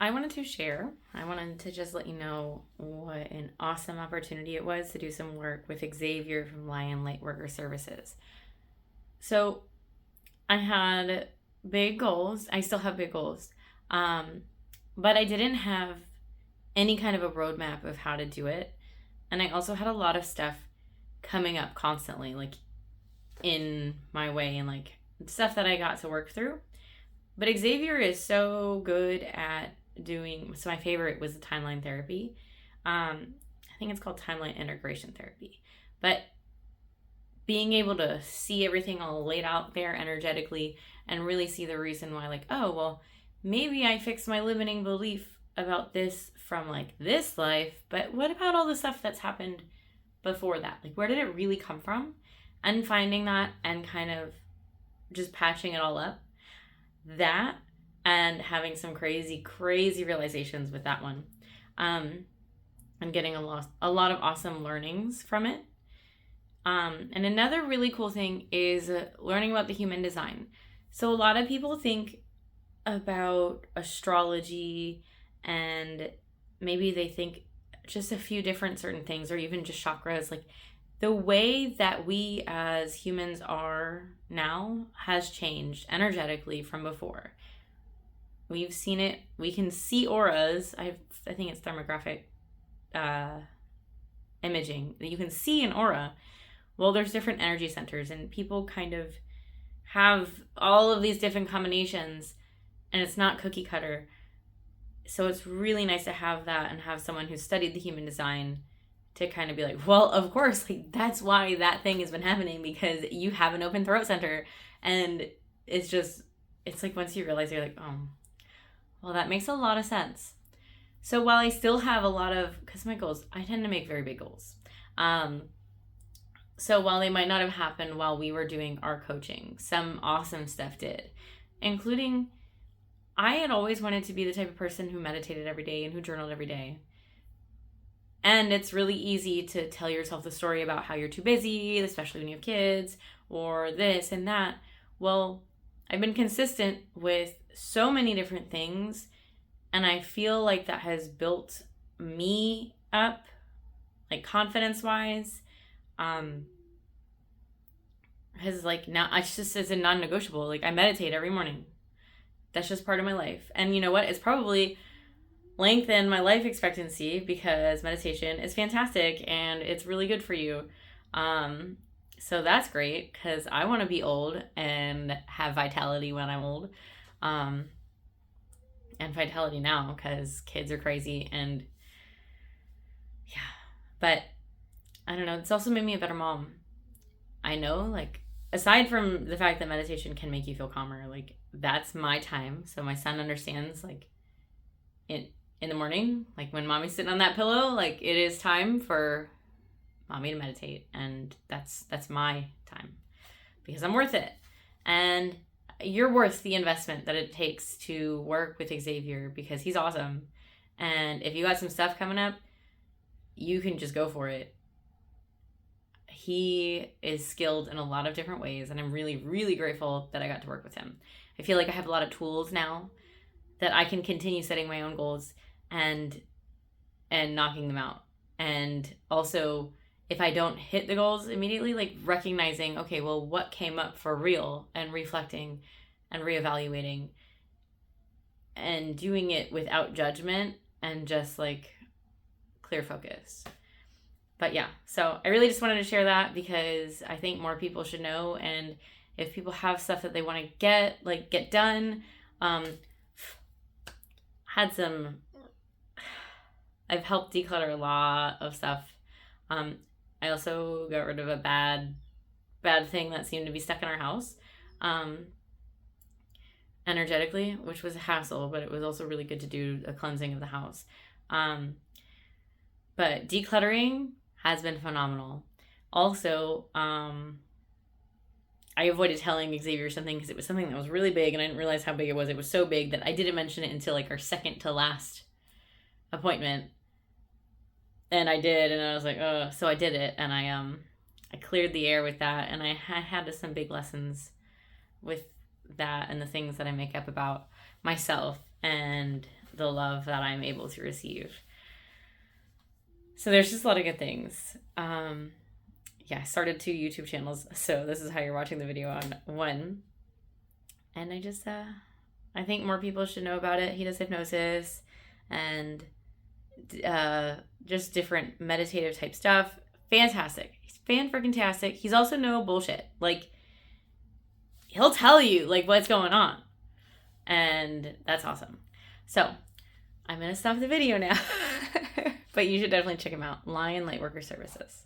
I wanted to share. I wanted to just let you know what an awesome opportunity it was to do some work with Xavier from Lion Lightworker Services. So I had big goals. I still have big goals. Um, but I didn't have any kind of a roadmap of how to do it. And I also had a lot of stuff coming up constantly, like in my way and like stuff that I got to work through. But Xavier is so good at doing, so my favorite was the timeline therapy. I think it's called timeline integration therapy. But being able to see everything all laid out there energetically and really see the reason why, like, oh, well, maybe I fixed my limiting belief about this from like this life, but what about all the stuff that's happened before that? Like, where did it really come from? And finding that and kind of just patching it all up. That and having some crazy, crazy realizations with that one. And getting a lot of awesome learnings from it. And another really cool thing is learning about the human design. So a lot of people think about astrology and maybe they think just a few different certain things or even just chakras. Like the way that we as humans are now has changed energetically from before. We've seen it. We can see auras. I think it's thermographic imaging. You can see an aura. Well, there's different energy centers and people kind of have all of these different combinations and it's not cookie cutter. So it's really nice to have that and have someone who's studied the human design to kind of be like, well, of course, like that's why that thing has been happening because you have an open throat center. And it's like once you realize you're like, oh, well, that makes a lot of sense. So while I still have a lot of, because my goals, I tend to make very big goals. So while they might not have happened while we were doing our coaching, some awesome stuff did, including I had always wanted to be the type of person who meditated every day and who journaled every day. And it's really easy to tell yourself the story about how you're too busy, especially when you have kids, or this and that. Well, I've been consistent with so many different things, and I feel like that has built me up, like confidence-wise. Has like now, it's just as a non-negotiable. Like I meditate every morning. That's just part of my life. And you know what? It's probably lengthen my life expectancy because meditation is fantastic and it's really good for you. So that's great because I want to be old and have vitality when I'm old. And vitality now because kids are crazy and yeah. But I don't know. It's also made me a better mom. I know, like, aside from the fact that meditation can make you feel calmer, like that's my time. So my son understands, like, in the morning, like when mommy's sitting on that pillow, like it is time for mommy to meditate. And that's my time because I'm worth it. And you're worth the investment that it takes to work with Xavier because he's awesome. And if you got some stuff coming up, you can just go for it. He is skilled in a lot of different ways. And I'm really, really grateful that I got to work with him. I feel like I have a lot of tools now that I can continue setting my own goals and knocking them out. And also, if I don't hit the goals immediately, like recognizing, okay, well, what came up for real and reflecting and reevaluating and doing it without judgment and just like clear focus. But yeah, so I really just wanted to share that because I think more people should know. And if people have stuff that they want to get done, I've helped declutter a lot of stuff. I also got rid of a bad thing that seemed to be stuck in our house, energetically, which was a hassle, but it was also really good to do a cleansing of the house. But decluttering has been phenomenal. Also, I avoided telling Xavier something because it was something that was really big and I didn't realize how big it was. It was so big that I didn't mention it until like our second to last appointment. And I did, and I was like, oh, so I did it, and I cleared the air with that, and I had some big lessons with that and the things that I make up about myself and the love that I'm able to receive. So there's just a lot of good things. I started 2 YouTube channels, so this is how you're watching the video on one. And I think more people should know about it. He does hypnosis and just different meditative type stuff. Fantastic. He's fan-freaking-tastic. He's also no bullshit. Like, he'll tell you, like, what's going on. And that's awesome. So, I'm going to stop the video now. But you should definitely check him out. Lion Lightworker Services.